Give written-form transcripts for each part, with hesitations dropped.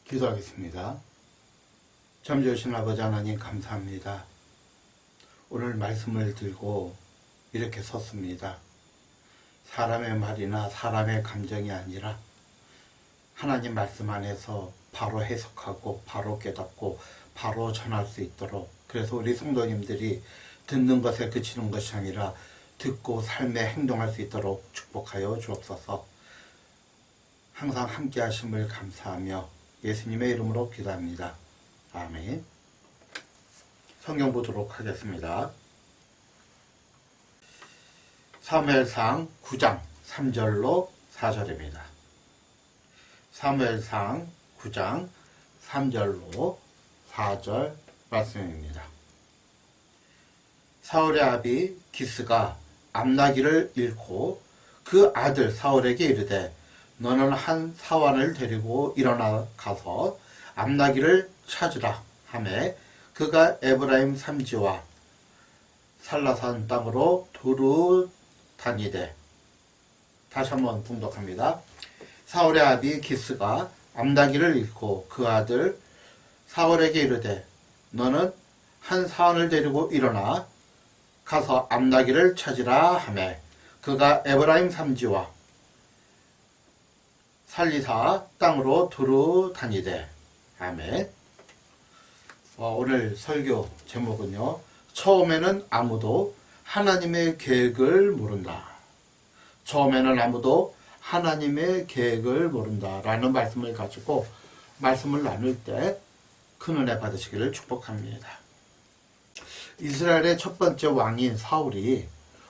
기도하겠습니다. 참 좋으신 아버지 하나님 감사합니다. 오늘 말씀을 들고 이렇게 섰습니다. 사람의 말이나 사람의 감정이 아니라 하나님 말씀 안에서 바로 해석하고 바로 깨닫고 바로 전할 수 있도록, 그래서 우리 성도님들이 듣는 것에 그치는 것이 아니라 듣고 삶에 행동할 수 있도록 축복하여 주옵소서. 항상 함께 하심을 감사하며 예수님의 이름으로 기도합니다. 아멘. 성경 보도록 하겠습니다. 사무엘상 9장 3절로 4절입니다. 사무엘상 9장 3절로 4절 말씀입니다. 사울의 아비 기스가 암나기를 잃고 그 아들 사울에게 이르되 너는 한 사환을 데리고 일어나 가서 암나기를 찾으라 하매 그가 에브라임 삼지와 살라산 땅으로 두루 다니되. 다시 한번 봉독합니다. 사울의 아비 기스가 암나기를 잃고 그 아들 사울에게 이르되 너는 한 사환을 데리고 일어나 가서 암나기를 찾으라 하매 그가 에브라임 삼지와 살리사 땅으로 두루 다니되. 아멘. 오늘 설교 제목은요, 처음에는 아무도 하나님의 계획을 모른다. 처음에는 아무도 하나님의 계획을 모른다 라는 말씀을 가지고 말씀을 나눌 때 큰 은혜 받으시기를 축복합니다. 이스라엘의 첫 번째 왕인 사울이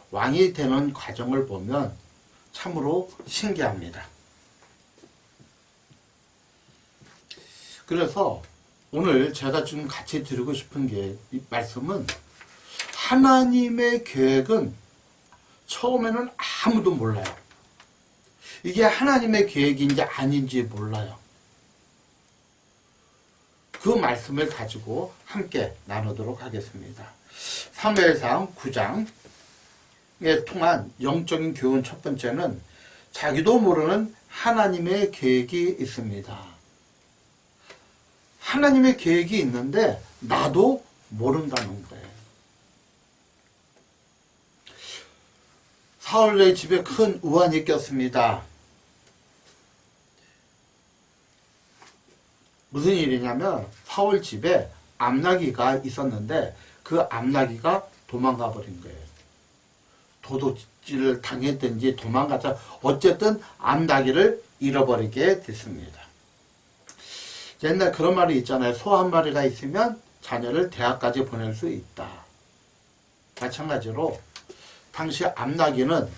왕이 되는 과정을 보면 참으로 신기합니다. 그래서 오늘 제가 좀 같이 드리고 싶은 게, 이 말씀은 하나님의 계획은 처음에는 아무도 몰라요. 이게 하나님의 계획인지 아닌지 몰라요. 그 말씀을 가지고 함께 나누도록 하겠습니다. 사무엘상 9장에 통한 영적인 교훈 첫 번째는 자기도 모르는 하나님의 계획이 있습니다. 하나님의 계획이 있는데 나도 모른다는 거예요. 사울의 집에 큰 우환이 꼈습니다. 무슨 일이냐면 사울 집에 암나기가 있었는데 그 암나기가 도망가 버린 거예요. 도둑질을 당했든지 도망가서 어쨌든 암나기를 잃어버리게 됐습니다. 옛날 그런 말이 있잖아요. 소 한 마리가 있으면 자녀를 대학까지 보낼 수 있다. 마찬가지로 당시 암나기는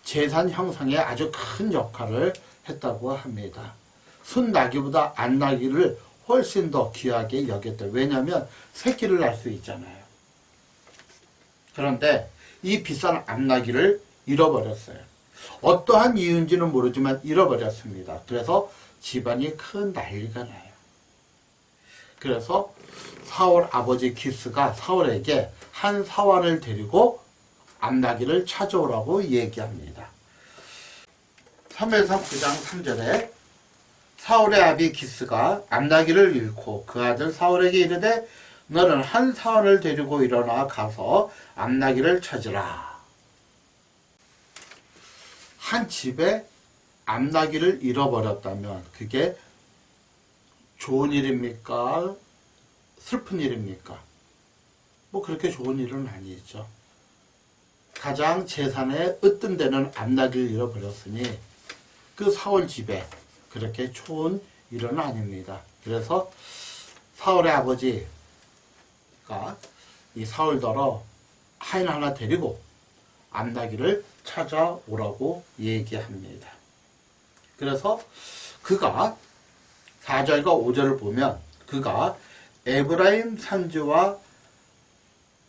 재산 형성에 아주 큰 역할을 했다고 합니다. 순나기보다 암나기를 훨씬 더 귀하게 여겼다. 왜냐하면 새끼를 낳을 수 있잖아요. 그런데 이 비싼 암나기를 잃어버렸어요. 어떠한 이유인지는 모르지만 잃어버렸습니다. 그래서 집안이 큰 난리가 나요. 그래서 사울 아버지 기스가 사울에게 한 사환을 데리고 암나기를 찾아오라고 얘기합니다. 사무엘상 9장 3절에 사울의 아비 기스가 암나기를 잃고 그 아들 사울에게 이르되 너는 한 사환을 데리고 일어나 가서 암나기를 찾으라. 한 집에 암나기를 잃어버렸다면 그게 좋은 일입니까? 슬픈 일입니까? 뭐 그렇게 좋은 일은 아니죠. 가장 재산에 으뜸되는 암나기를 잃어버렸으니 그 사울 집에 그렇게 좋은 일은 아닙니다. 그래서 사울의 아버지가 이 사울더러 하인 하나 데리고 암나기를 찾아오라고 얘기합니다. 그래서 그가 4절과 5절을 보면 그가 에브라임 산지와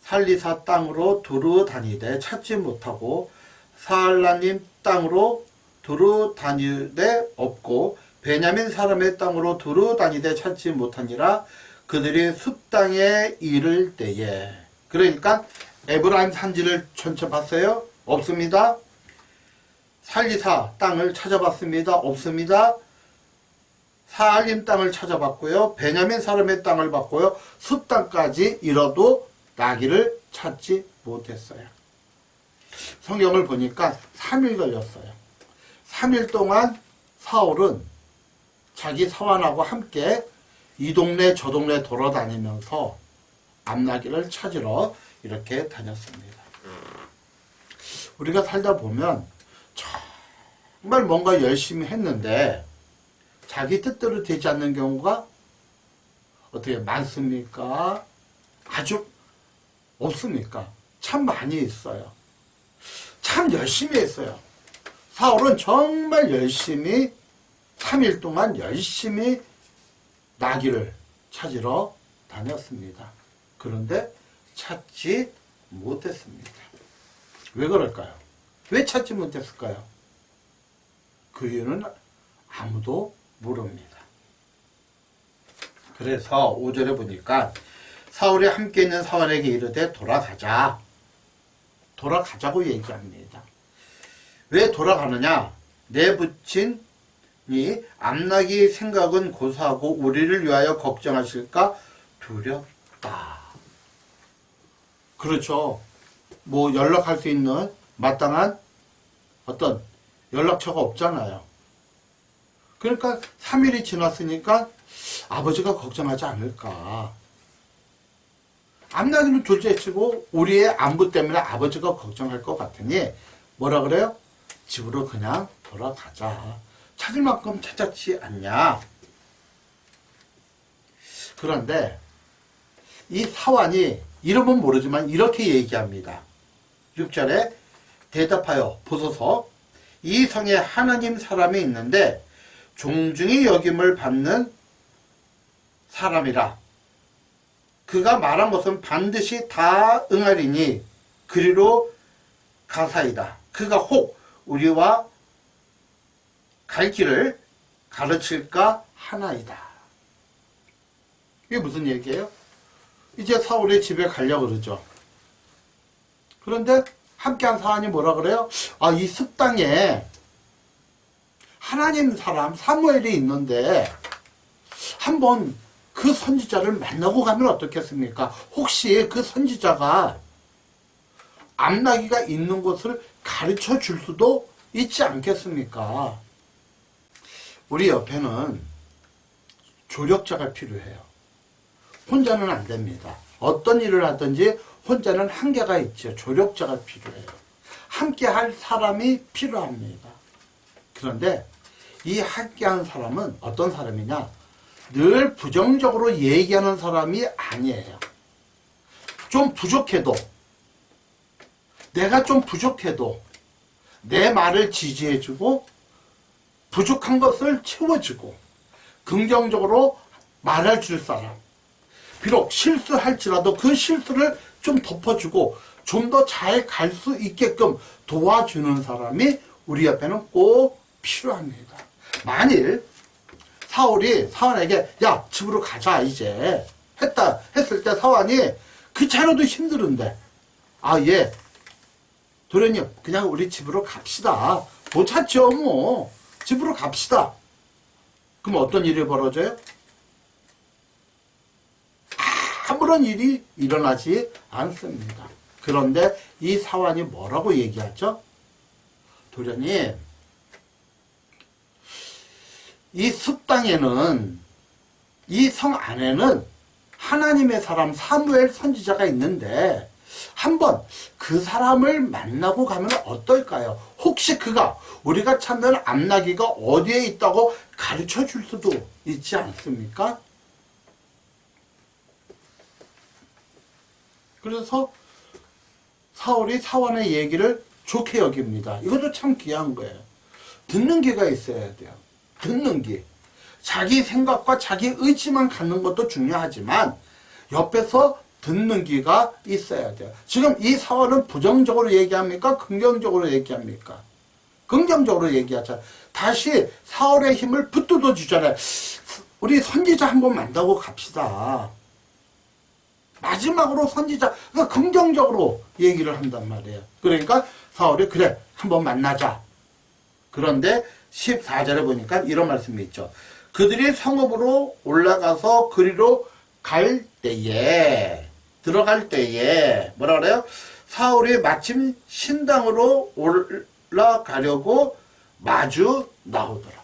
살리사 땅으로 두루 다니되 찾지 못하고 사알라님 땅으로 두루 다니되 없고 베냐민 사람의 땅으로 두루 다니되 찾지 못하니라. 그들이 숲 땅에 이를 때에. 그러니까 에브라임 산지를 전체 봤어요? 없습니다. 살리사 땅을 찾아봤습니다. 없습니다. 사알림 땅을 찾아봤고요. 베냐민 사람의 땅을 봤고요. 숲 땅까지 이뤄도 나귀를 찾지 못했어요. 성경을 보니까 3일 걸렸어요. 3일 동안 사울은 자기 사환하고 함께 이 동네 저 동네 돌아다니면서 암나귀를 찾으러 이렇게 다녔습니다. 우리가 살다 보면 정말 뭔가 열심히 했는데 자기 뜻대로 되지 않는 경우가 어떻게 많습니까? 아주 없습니까? 참 많이 있어요. 참 열심히 했어요. 사울은 정말 열심히 3일 동안 열심히 나귀를 찾으러 다녔습니다. 그런데 찾지 못했습니다. 왜 그럴까요? 왜 찾지 못했을까요? 그 이유는 아무도 모릅니다. 그래서 5절에 보니까 사울이 함께 있는 사환에게 이르되 돌아가자고 얘기합니다. 왜 돌아가느냐? 내 부친이 암나귀 생각은 고사하고 우리를 위하여 걱정하실까 두렵다. 그렇죠. 뭐 연락할 수 있는 마땅한 어떤 연락처가 없잖아요. 그러니까 3일이 지났으니까 아버지가 걱정하지 않을까. 암나귀는 둘째치고 우리의 안부 때문에 아버지가 걱정할 것 같으니 뭐라 그래요? 집으로 그냥 돌아가자. 찾을 만큼 찾았지 않냐. 그런데 이 사환이 이름은 모르지만 이렇게 얘기합니다. 6절에 대답하여 보소서 이 성에 하나님 사람이 있는데 종중히 여김을 받는 사람이라. 그가 말한 것은 반드시 다 응하리니 그리로 가사이다. 그가 혹 우리와 갈 길을 가르칠까 하나이다. 이게 무슨 얘기예요? 이제 사울의 집에 가려고 그러죠. 그런데 함께한 사안이 뭐라 그래요? 이 숲 땅에 하나님 사람 사무엘이 있는데 한번 그 선지자를 만나고 가면 어떻겠습니까? 혹시 그 선지자가 암나귀가 있는 곳을 가르쳐 줄 수도 있지 않겠습니까? 우리 옆에는 조력자가 필요해요. 혼자는 안 됩니다. 어떤 일을 하든지 혼자는 한계가 있죠. 조력자가 필요해요. 함께 할 사람이 필요합니다. 그런데 이 함께한 사람은 어떤 사람이냐? 늘 부정적으로 얘기하는 사람이 아니에요. 좀 부족해도, 내가 좀 부족해도 내 말을 지지해주고 부족한 것을 채워주고 긍정적으로 말할 줄 사람. 비록 실수할지라도 그 실수를 좀 덮어주고 좀 더 잘 갈 수 있게끔 도와주는 사람이 우리 옆에는 꼭 필요합니다. 만일 사울이 사환에게 야 집으로 가자 이제 했을 때 사환이 그 자료도 힘들은데 예 도련님 그냥 우리 집으로 갑시다. 못 찾죠 뭐. 집으로 갑시다. 그럼 어떤 일이 벌어져요? 아무런 일이 일어나지 않습니다. 그런데 이 사환이 뭐라고 얘기하죠? 도련님 이 숲 땅에는 이 성 안에는 하나님의 사람 사무엘 선지자가 있는데 한번 그 사람을 만나고 가면 어떨까요? 혹시 그가 우리가 찾는 암나귀가 어디에 있다고 가르쳐 줄 수도 있지 않습니까? 그래서 사울이 사환의 얘기를 좋게 여깁니다. 이것도 참 귀한 거예요. 듣는 귀가 있어야 돼요. 듣는 귀. 자기 생각과 자기 의지만 갖는 것도 중요하지만 옆에서 듣는 귀가 있어야 돼요. 지금 이 사환은 부정적으로 얘기합니까? 긍정적으로 얘기합니까? 긍정적으로 얘기하자. 다시 사울의 힘을 붙들어 주잖아요. 우리 선지자 한번 만나고 갑시다. 마지막으로 선지자, 그러니까 긍정적으로 얘기를 한단 말이에요. 그러니까 사울이 그래 한번 만나자. 그런데 14절에 보니까 이런 말씀이 있죠. 그들이 성읍으로 올라가서 그리로 들어갈 때에 뭐라 그래요? 사울이 마침 신당으로 올라가려고 마주 나오더라.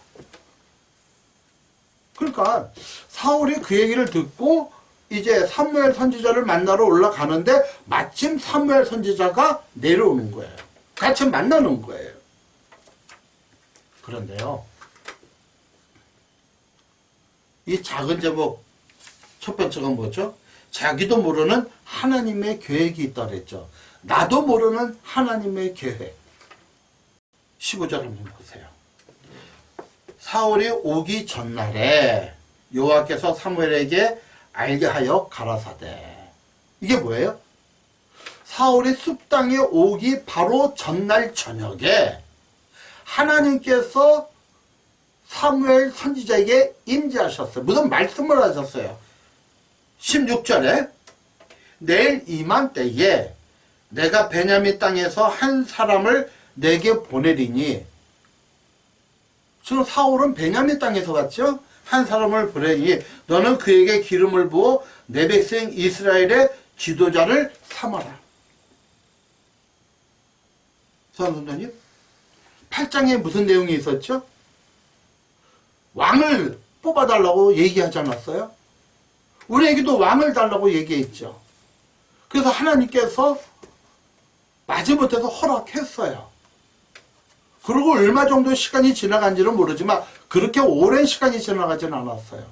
그러니까 사울이 그 얘기를 듣고 이제 사무엘 선지자를 만나러 올라가는데 마침 사무엘 선지자가 내려오는 거예요. 같이 만나는 거예요. 그런데요, 이 작은 제목 첫 번째가 뭐죠? 자기도 모르는 하나님의 계획이 있다 그랬죠. 나도 모르는 하나님의 계획. 15절 한번 보세요. 사울이 오기 전날에 여호와께서 사무엘에게 알게 하여 가라사대. 이게 뭐예요? 사울이 숲 땅에 오기 바로 전날 저녁에 하나님께서 사무엘 선지자에게 임재하셨어요. 무슨 말씀을 하셨어요? 16절에 내일 이맘때에 내가 베냐민 땅에서 한 사람을 내게 보내리니, 지금 사울은 베냐민 땅에서 왔죠? 한 사람을 보내니 너는 그에게 기름을 부어 내 백성 이스라엘의 지도자를 삼아라. 선생님, 8장에 무슨 내용이 있었죠? 왕을 뽑아달라고 얘기하지 않았어요? 우리에게도 왕을 달라고 얘기했죠. 그래서 하나님께서 마지못해서 허락했어요. 그리고 얼마 정도 시간이 지나간지는 모르지만 그렇게 오랜 시간이 지나가진 않았어요.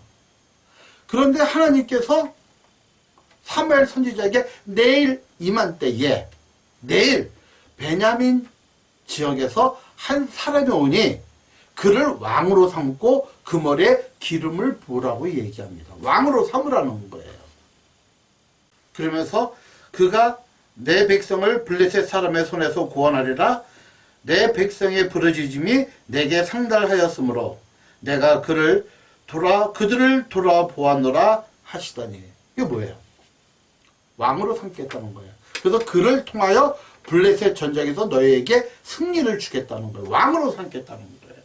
그런데 하나님께서 사무엘 선지자에게 내일 이맘때에, 내일 베냐민 지역에서 한 사람이 오니 그를 왕으로 삼고 그 머리에 기름을 부으라고 얘기합니다. 왕으로 삼으라는 거예요. 그러면서 그가 내 백성을 블레셋 사람의 손에서 구원하리라. 내 백성의 부르짖음이 내게 상달하였으므로 내가 그들을 돌아보았노라 하시더니. 이게 뭐예요? 왕으로 삼겠다는 거예요. 그래서 그를 통하여 블레셋 전쟁에서 너희에게 승리를 주겠다는 거예요. 왕으로 삼겠다는 거예요.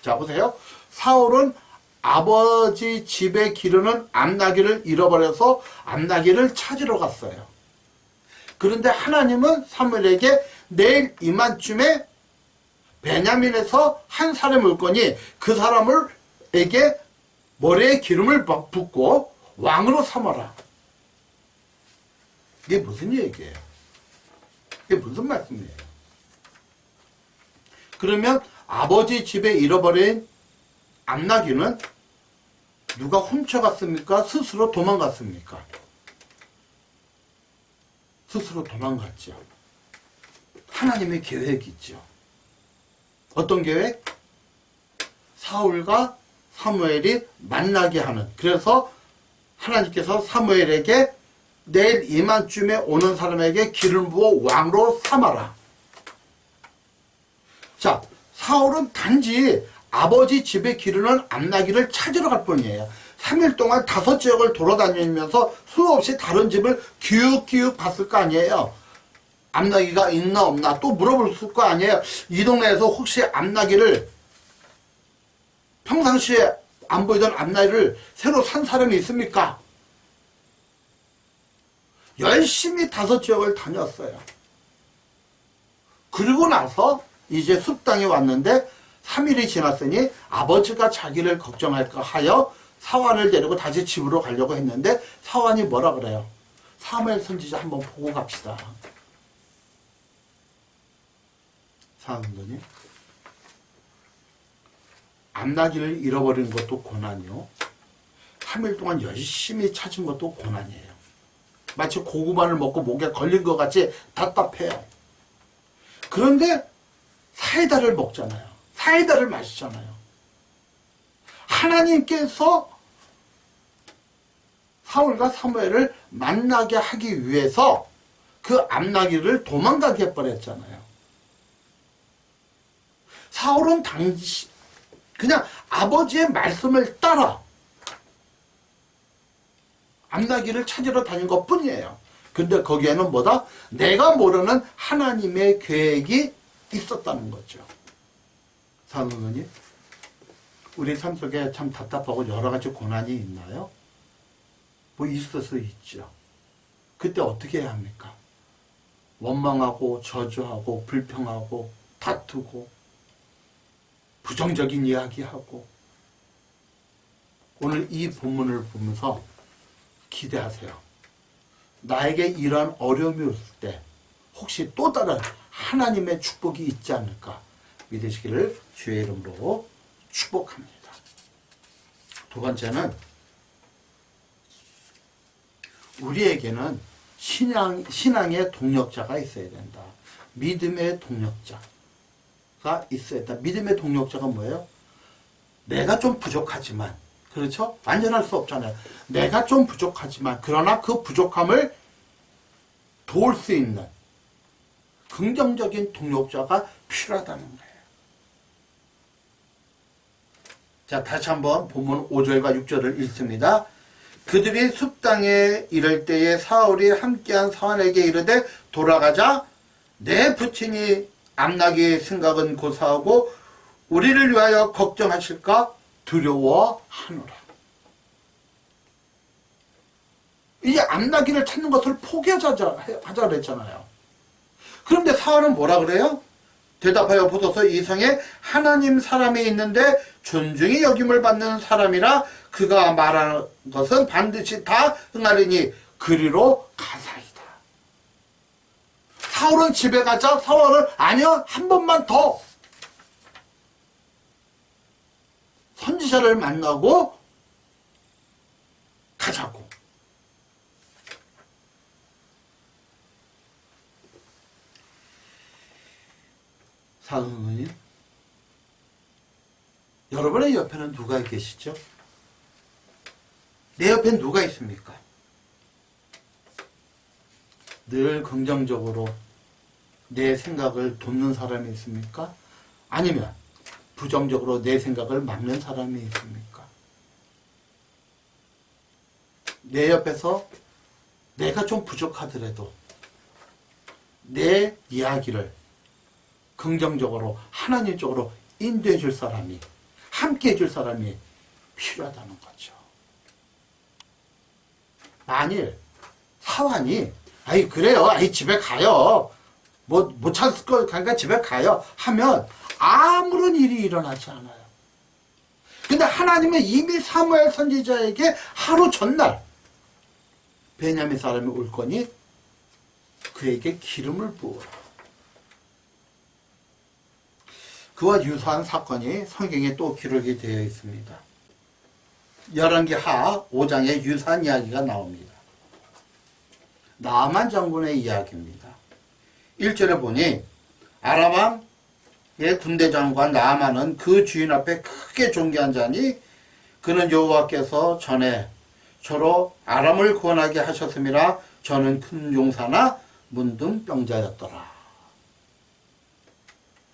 자, 보세요. 사울은 아버지 집에 기르는 암나귀를 잃어버려서 암나귀를 찾으러 갔어요. 그런데 하나님은 사무엘에게 내일 이맘쯤에 베냐민에서 한 사람을 올 거니 그 사람에게 머리에 기름을 붓고 왕으로 삼아라. 이게 무슨 얘기예요? 이게 무슨 말씀이에요? 그러면 아버지 집에 잃어버린 암나귀는 누가 훔쳐갔습니까? 스스로 도망갔습니까? 스스로 도망갔죠. 하나님의 계획이 있죠. 어떤 계획? 사울과 사무엘이 만나게 하는. 그래서 하나님께서 사무엘에게 내일 이맘쯤에 오는 사람에게 기름 부어 왕으로 삼아라. 자, 사울은 단지 아버지 집에 기르는 암나귀를 찾으러 갈 뿐이에요. 3일 동안 5지역을 돌아다니면서 수없이 다른 집을 기웃기웃 봤을 거 아니에요. 암나귀가 있나 없나 또 물어볼 거 아니에요. 이 동네에서 혹시 암나귀를, 평상시에 안 보이던 암나귀를 새로 산 사람이 있습니까? 열심히 5지역을 다녔어요. 그리고 나서 이제 숲땅에 왔는데 3일이 지났으니 아버지가 자기를 걱정할까 하여 사환을 데리고 다시 집으로 가려고 했는데 사환이 뭐라 그래요? 사무엘 선지자 한번 보고 갑시다. 사환님, 암나귀를 잃어버린 것도 고난이요, 3일 동안 열심히 찾은 것도 고난이에요. 마치 고구마를 먹고 목에 걸린 것 같이 답답해요. 그런데 사이다를 먹잖아요. 사이다를 마시잖아요. 하나님께서 사울과 사무엘을 만나게 하기 위해서 그 암나귀를 도망가게 해버렸잖아요. 사울은 당시 그냥 아버지의 말씀을 따라 암나귀를 찾으러 다닌 것 뿐이에요. 근데 거기에는 뭐다? 내가 모르는 하나님의 계획이 있었다는 거죠. 사모님, 우리 삶 속에 참 답답하고 여러 가지 고난이 있나요? 뭐 있을 수 있죠. 그때 어떻게 해야 합니까? 원망하고 저주하고 불평하고 다투고 부정적인 이야기하고. 오늘 이 본문을 보면서 기대하세요. 나에게 이런 어려움이 올 때 혹시 또 다른 하나님의 축복이 있지 않을까 믿으시기를 주의 이름으로 축복합니다. 두 번째는 우리에게는 신앙의 동력자가 있어야 된다. 믿음의 동력자가 있어야 된다. 믿음의 동력자가 뭐예요? 내가 좀 부족하지만, 그렇죠? 완전할 수 없잖아요. 내가 좀 부족하지만, 그러나 그 부족함을 도울 수 있는 긍정적인 동력자가 필요하다는 거예요. 자, 다시 한번 본문 5절과 6절을 읽습니다. 그들이 숲땅에 이를 때에 사울이 함께한 사환에게 이르되 돌아가자. 내 부친이 암나기의 생각은 고사하고 우리를 위하여 걱정하실까 두려워하노라. 이제 암나기를 찾는 것을 포기하자 그랬잖아요. 그런데 사울은 뭐라 그래요? 대답하여 보소서, 이성에 하나님 사람이 있는데 존중이 여김을 받는 사람이라 그가 말하는 것은 반드시 다 응하리니 그리로 가사이다. 사울은 집에 가자. 사울은 아니요, 한 번만 더 선지자를 만나고 가자고. 사모님, 여러분의 옆에는 누가 계시죠? 내 옆엔 누가 있습니까? 늘 긍정적으로 내 생각을 돕는 사람이 있습니까? 아니면 부정적으로 내 생각을 막는 사람이 있습니까? 내 옆에서 내가 좀 부족하더라도 내 이야기를 긍정적으로 하나님 쪽으로 인도해 줄 사람이, 함께 해줄 사람이 필요하다는 거죠. 만일 사환이 아이 그래요, 아이 집에 가요, 뭐 못 찾을 거 그러니까 집에 가요 하면 아무런 일이 일어나지 않아요. 근데 하나님은 이미 사무엘 선지자에게 하루 전날 베냐민 사람이 올 거니 그에게 기름을 부으라. 그와 유사한 사건이 성경에 또 기록이 되어 있습니다. 열왕기하 5장에 유사한 이야기가 나옵니다. 나아만 장군의 이야기입니다. 1절에 보니 아람 왕의 군대 장관 나아만은 그 주인 앞에 크게 존귀한 자니 그는 여호와께서 전에 저로 아람을 구원하게 하셨음이라. 저는 큰 용사나 문둥병자였더라.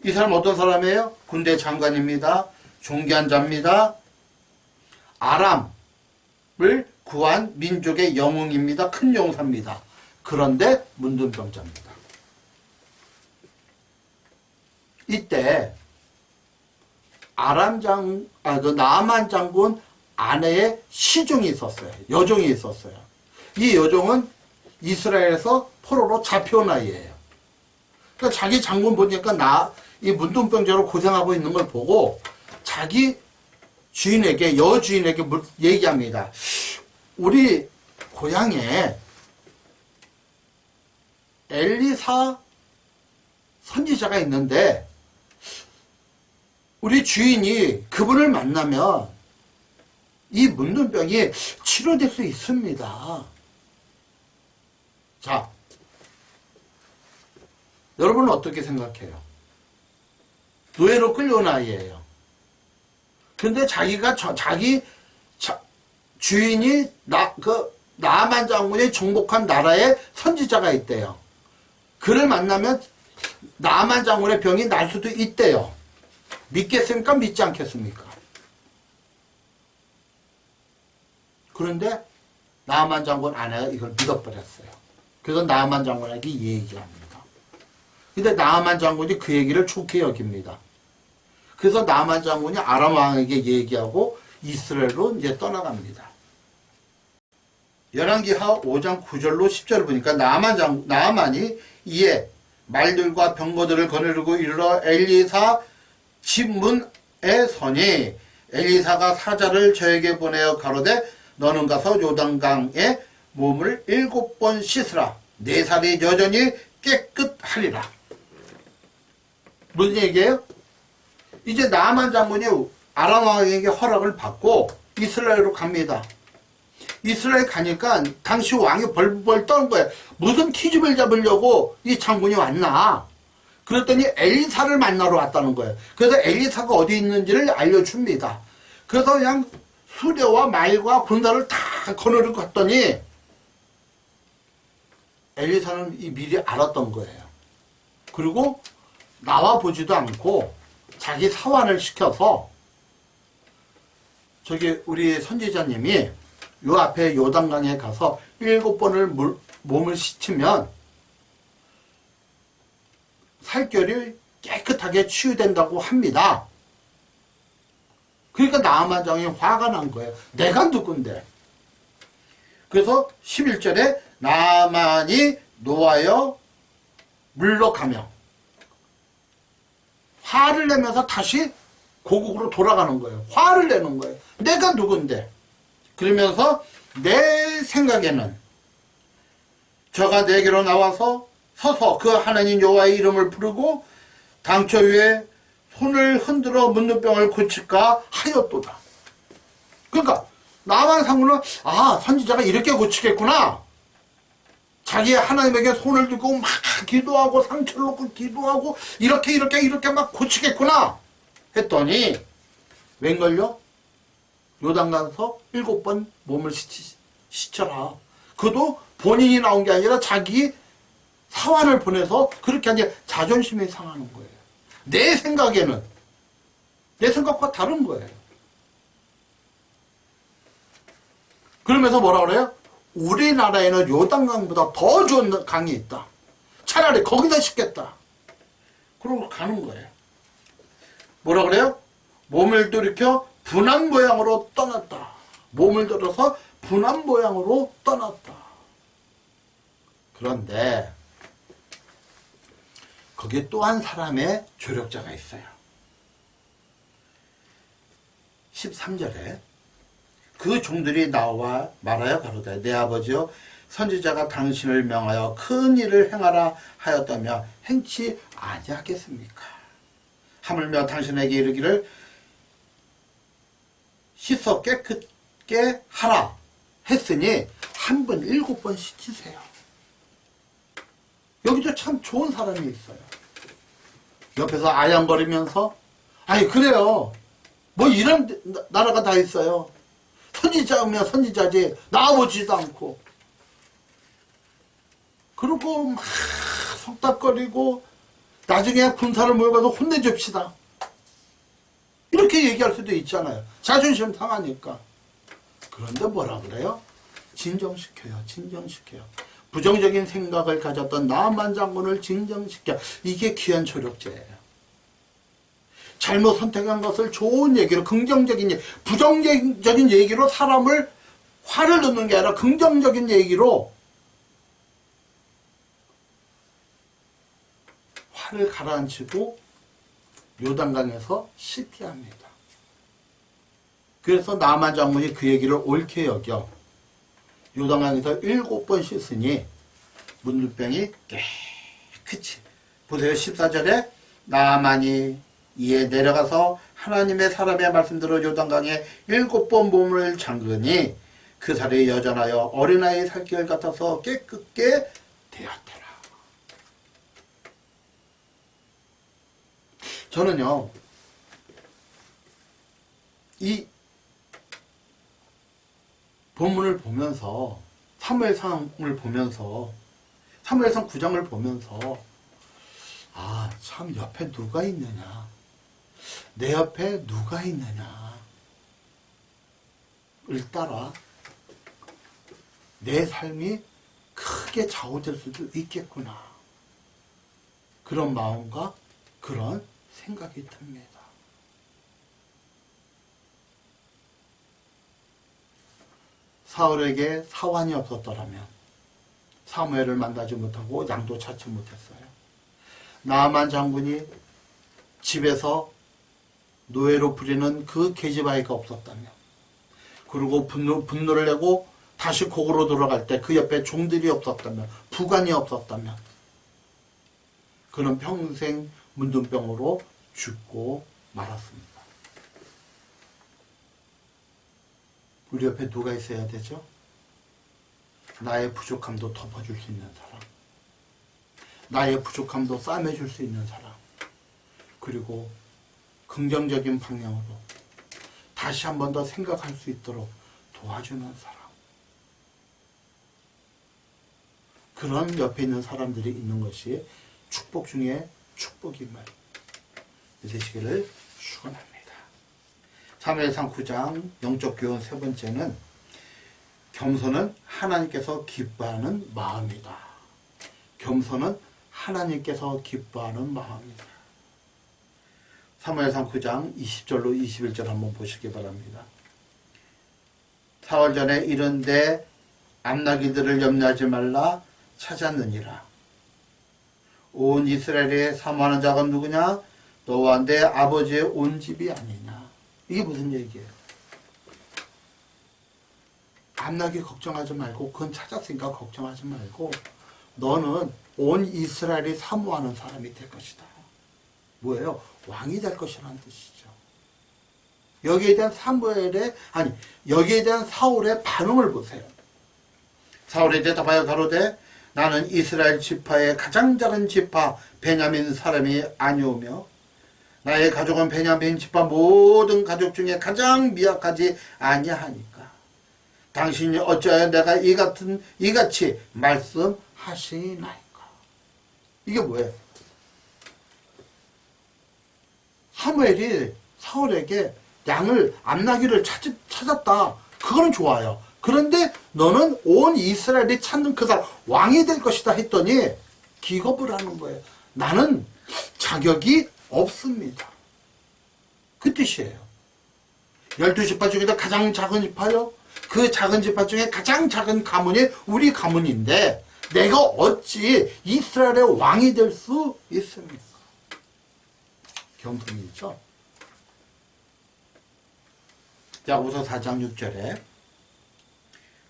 이 사람 어떤 사람이에요? 군대 장관입니다. 존귀한 자입니다. 아람을 구한 민족의 영웅입니다. 큰 용사입니다. 그런데 문둥병자입니다. 이때 나아만 장군 아내의 시종이 있었어요. 여종이 있었어요. 이 여종은 이스라엘에서 포로로 잡혀온 아이예요. 그러니까 자기 장군 보니까 이 문둥병자로 고생하고 있는 걸 보고 자기 주인에게, 여주인에게 얘기합니다. 우리 고향에 엘리사 선지자가 있는데 우리 주인이 그분을 만나면 이 문둥병이 치료될 수 있습니다. 자, 여러분은 어떻게 생각해요? 노예로 끌려온 아이예요. 근데 자기 주인이 나아만 장군이 정복한 나라에 선지자가 있대요. 그를 만나면 나아만 장군의 병이 날 수도 있대요. 믿겠습니까? 믿지 않겠습니까? 그런데 나아만 장군 아내가 이걸 믿어버렸어요. 그래서 나아만 장군에게 얘기합니다. 근데 나아만 장군이 그 얘기를 좋게 여깁니다. 그래서 나만 장군이 아람 왕에게 얘기하고 이스라엘로 이제 떠나갑니다. 열왕기하 5장 9절로 10절을 보니까 나만이 이에 말들과 병거들을 거느리고 이르러 엘리사 집 문에 서니 엘리사가 사자를 저에게 보내어 가로되 너는 가서 요단강에 몸을 7번 씻으라. 내 살이 여전히 깨끗하리라. 무슨 얘기예요? 이제 나만 장군이 아람 왕에게 허락을 받고 이스라엘로 갑니다. 이스라엘 가니까 당시 왕이 벌벌 떠는 거예요. 무슨 키집을 잡으려고 이 장군이 왔나? 그랬더니 엘리사를 만나러 왔다는 거예요. 그래서 엘리사가 어디 있는지를 알려줍니다. 그래서 그냥 수레와 말과 군사를 다 거느리고 갔더니 엘리사는 미리 알았던 거예요. 그리고 나와 보지도 않고 자기 사환을 시켜서 저기 우리 선지자님이 요 앞에 요단강에 가서 7번을 몸을 씻으면 살결이 깨끗하게 치유된다고 합니다. 그러니까 나아만 장이 화가 난 거예요. 내가 누군데. 그래서 11절에 나아만이 노하여 물러가며 화를 내면서 다시 고국으로 돌아가는 거예요. 화를 내는 거예요. 내가 누군데. 그러면서 내 생각에는 저가 내게로 나와서 서서 그 하나님 여호와의 이름을 부르고 당처 위에 손을 흔들어 문둥병을 고칠까 하였도다. 그러니까 나만 상무는 선지자가 이렇게 고치겠구나. 자기 하나님에게 손을 들고 막 기도하고 상처를 놓고 기도하고 이렇게 막 고치겠구나 했더니 웬걸요? 요단 가서 7번 몸을 씻혀라. 그도 본인이 나온 게 아니라 자기 사환을 보내서 그렇게 하니 자존심이 상하는 거예요. 내 생각에는 내 생각과 다른 거예요. 그러면서 뭐라 그래요? 우리나라에는 요단강보다 더 좋은 강이 있다. 차라리 거기다 씻겠다. 그러고 가는 거예요. 뭐라 그래요? 몸을 돌이켜 분한 모양으로 떠났다. 몸을 들어서 분한 모양으로 떠났다. 그런데 거기에 또 한 사람의 조력자가 있어요. 13절에 그 종들이 나와 말하여 가로되 내 아버지여 선지자가 당신을 명하여 큰 일을 행하라 하였다며 행치 아니하겠습니까? 하물며 당신에게 이르기를 씻어 깨끗게 하라 했으니 한 번 7번 씻으세요. 여기도 참 좋은 사람이 있어요. 옆에서 아양거리면서 아니 그래요. 뭐 이런 나라가 다 있어요. 선지자면 선지자지 나와보지도 않고 그러고 막 속닥거리고 나중에 군사를 모여가서 혼내줍시다. 이렇게 얘기할 수도 있잖아요. 자존심 상하니까. 그런데 뭐라 그래요? 진정시켜요. 진정시켜요. 부정적인 생각을 가졌던 나만 장군을 진정시켜. 이게 귀한 조력제예요. 잘못 선택한 것을 좋은 얘기로 긍정적인 얘기, 부정적인 얘기로 사람을 화를 넣는 게 아니라 긍정적인 얘기로 화를 가라앉히고 요단강에서 씻게 합니다. 그래서 나만 장군이 그 얘기를 옳게 여겨 요단강에서 7번 씻으니 문둥병이 깨끗이. 보세요. 14절에 나만이 이에 내려가서 하나님의 사람의 말씀대로 요단강에 7번 몸을 잠그니 그 살이 여전하여 어린아이 살결 같아서 깨끗게 되었더라. 저는요 이 본문을 보면서 사무엘상을 보면서 사무엘상 9장을 보면서 참 옆에 누가 있느냐, 내 옆에 누가 있느냐를 따라 내 삶이 크게 좌우될 수도 있겠구나, 그런 마음과 그런 생각이 듭니다. 사울에게 사환이 없었더라면 사무엘을 만나지 못하고 양도 찾지 못했어요. 나아만 장군이 집에서 노예로 부리는 그 계집아이가 없었다면, 그리고 분노를 내고 다시 고으로 돌아갈 때 그 옆에 종들이 없었다면, 부관이 없었다면 그는 평생 문둥병으로 죽고 말았습니다. 우리 옆에 누가 있어야 되죠? 나의 부족함도 덮어줄 수 있는 사람, 나의 부족함도 싸매줄 수 있는 사람, 그리고 긍정적인 방향으로 다시 한 번 더 생각할 수 있도록 도와주는 사람. 그런 옆에 있는 사람들이 있는 것이 축복 중에 축복임을 믿으시기를 축원합니다. 사무엘상 9장 영적 교훈 세 번째는 겸손은 하나님께서 기뻐하는 마음이다. 겸손은 하나님께서 기뻐하는 마음이다. 사무엘상 9장 20절로 21절 한번 보시기 바랍니다. 사흘 전에 이른데 암나기들을 염려하지 말라 찾았느니라. 온 이스라엘에 사모하는 자가 누구냐? 너와 내 아버지의 온 집이 아니냐. 이게 무슨 얘기예요? 암나기 걱정하지 말고, 그건 찾았으니까 걱정하지 말고, 너는 온 이스라엘이 사모하는 사람이 될 것이다. 뭐예요? 왕이 될 것이라는 뜻이죠. 여기에 대한 여기에 대한 사울의 반응을 보세요. 사울이 대답하여 가로되 나는 이스라엘 지파의 가장 작은 지파 베냐민 사람이 아니오며 나의 가족은 베냐민 지파 모든 가족 중에 가장 미약하지 아니하니까 당신이 어찌하여 내가 이같이 말씀하시나이까. 이게 뭐예요? 사무엘이 사울에게 암나기를 찾았다. 그거는 좋아요. 그런데 너는 온 이스라엘이 찾는 그 사람, 왕이 될 것이다 했더니 기겁을 하는 거예요. 나는 자격이 없습니다. 그 뜻이에요. 12지파 중에도 가장 작은 지파요. 그 작은 지파 중에 가장 작은 가문이 우리 가문인데 내가 어찌 이스라엘의 왕이 될 수 있습니까? 겸손이죠. 야고보서 4장 6절에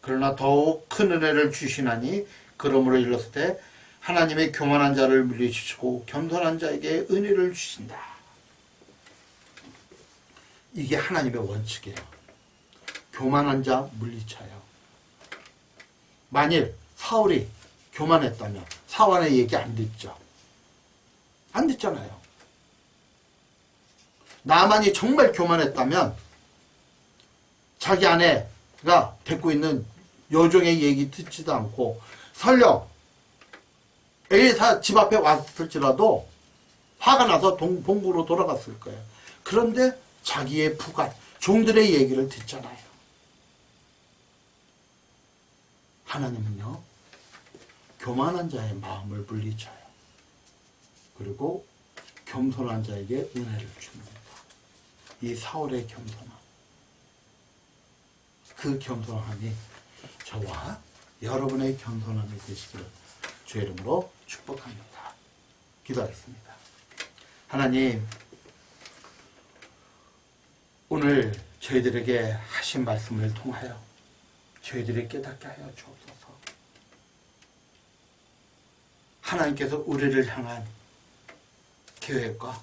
그러나 더욱 큰 은혜를 주시나니 그러므로 일렀을 때 하나님의 교만한 자를 물리치시고 겸손한 자에게 은혜를 주신다. 이게 하나님의 원칙이에요. 교만한 자 물리쳐요. 만일 사울이 교만했다면 사울의 얘기 안 듣죠. 안 듣잖아요. 나만이 정말 교만했다면 자기 아내가 데리고 있는 여종의 얘기 듣지도 않고 설령 엘리사 집 앞에 왔을지라도 화가 나서 본국으로 돌아갔을 거예요. 그런데 자기의 부관, 종들의 얘기를 듣잖아요. 하나님은요, 교만한 자의 마음을 물리쳐요. 그리고 겸손한 자에게 은혜를 줍니다. 이 사울의 겸손함, 그 겸손함이 저와 여러분의 겸손함이 되시기를 주의 이름으로 축복합니다. 기도하겠습니다. 하나님, 오늘 저희들에게 하신 말씀을 통하여 저희들이 깨닫게 하여 주옵소서. 하나님께서 우리를 향한 계획과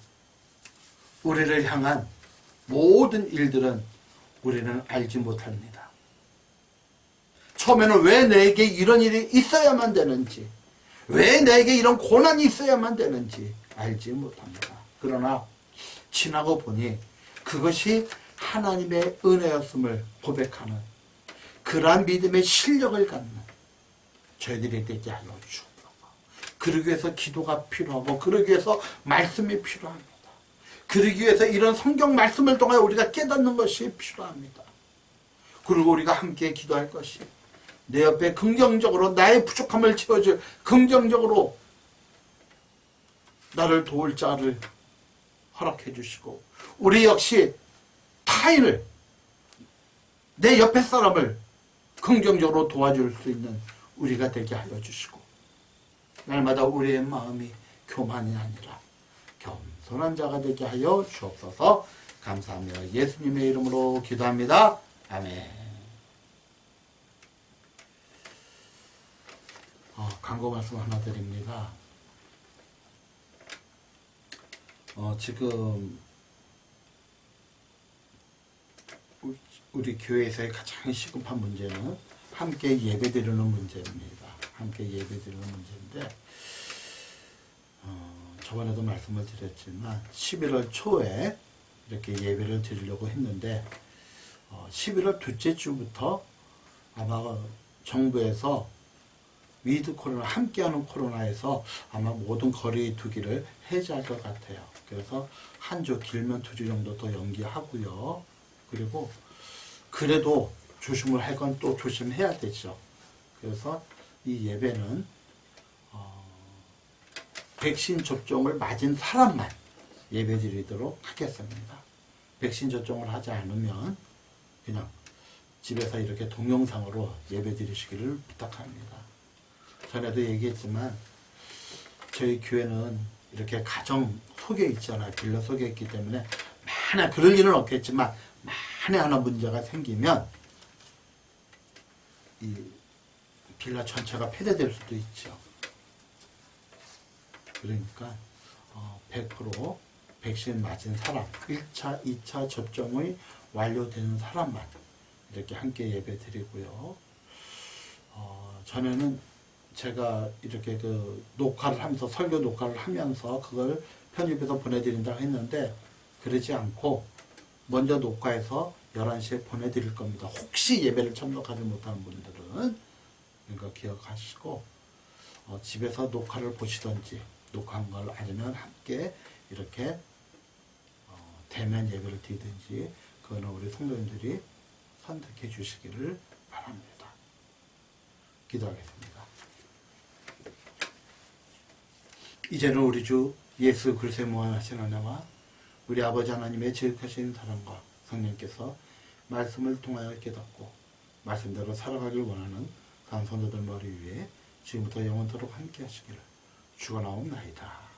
우리를 향한 모든 일들은 우리는 알지 못합니다. 처음에는 왜 내게 이런 일이 있어야만 되는지, 왜 내게 이런 고난이 있어야만 되는지 알지 못합니다. 그러나 지나고 보니 그것이 하나님의 은혜였음을 고백하는 그러한 믿음의 실력을 갖는 저희들이 되게 하여 주옵소서. 그러기 위해서 기도가 필요하고, 그러기 위해서 말씀이 필요합니다. 그러기 위해서 이런 성경 말씀을 통해 우리가 깨닫는 것이 필요합니다. 그리고 우리가 함께 기도할 것이 내 옆에 긍정적으로 나의 부족함을 채워줄, 긍정적으로 나를 도울 자를 허락해 주시고, 우리 역시 타인을, 내 옆에 사람을 긍정적으로 도와줄 수 있는 우리가 되게 하여 주시고, 날마다 우리의 마음이 교만이 아니라 겸손한 자가 되게 하여 주옵소서. 감사하며 예수님의 이름으로 기도합니다. 아멘. 광고 말씀 하나 드립니다. 지금 우리 교회에서의 가장 시급한 문제는 함께 예배드리는 문제입니다. 함께 예배드리는 문제인데, 저번에도 말씀을 드렸지만 11월 초에 이렇게 예배를 드리려고 했는데 11월 둘째 주부터 아마 정부에서 위드 코로나, 함께하는 코로나에서 아마 모든 거리 두기를 해제할 것 같아요. 그래서 한 주, 길면 2주 정도 더 연기하고요. 그리고 그래도 조심을 할 건 또 조심해야 되죠. 그래서 이 예배는 백신 접종을 맞은 사람만 예배 드리도록 하겠습니다. 백신 접종을 하지 않으면 그냥 집에서 이렇게 동영상으로 예배 드리시기를 부탁합니다. 전에도 얘기했지만 저희 교회는 이렇게 가정 속에 있잖아요. 빌라 속에 있기 때문에 만약 그럴 일은 없겠지만 만에 하나 문제가 생기면 이 빌라 전체가 폐쇄될 수도 있죠. 그러니까 100% 백신 맞은 사람, 1차, 2차 접종이 완료되는 사람만 이렇게 함께 예배 드리고요. 전에는 제가 이렇게 녹화를 하면서, 설교 녹화를 하면서 그걸 편집해서 보내드린다고 했는데, 그러지 않고 먼저 녹화해서 11시에 보내드릴 겁니다. 혹시 예배를 참석하지 못하는 분들은 그러니까 기억하시고, 집에서 녹화를 보시던지 녹화한 걸 아니면 함께 이렇게 대면 예배를 드리든지, 그거는 우리 성도님들이 선택해 주시기를 바랍니다. 기도하겠습니다. 이제는 우리 주 예수 그리스도의 무한하신 은혜와 우리 아버지 하나님의 지극하신 사랑과 성령께서 말씀을 통하여 깨닫고 말씀대로 살아가길 원하는 간 성도들 머리 위에 지금부터 영원토록 함께 하시기를 축원하옵나이다.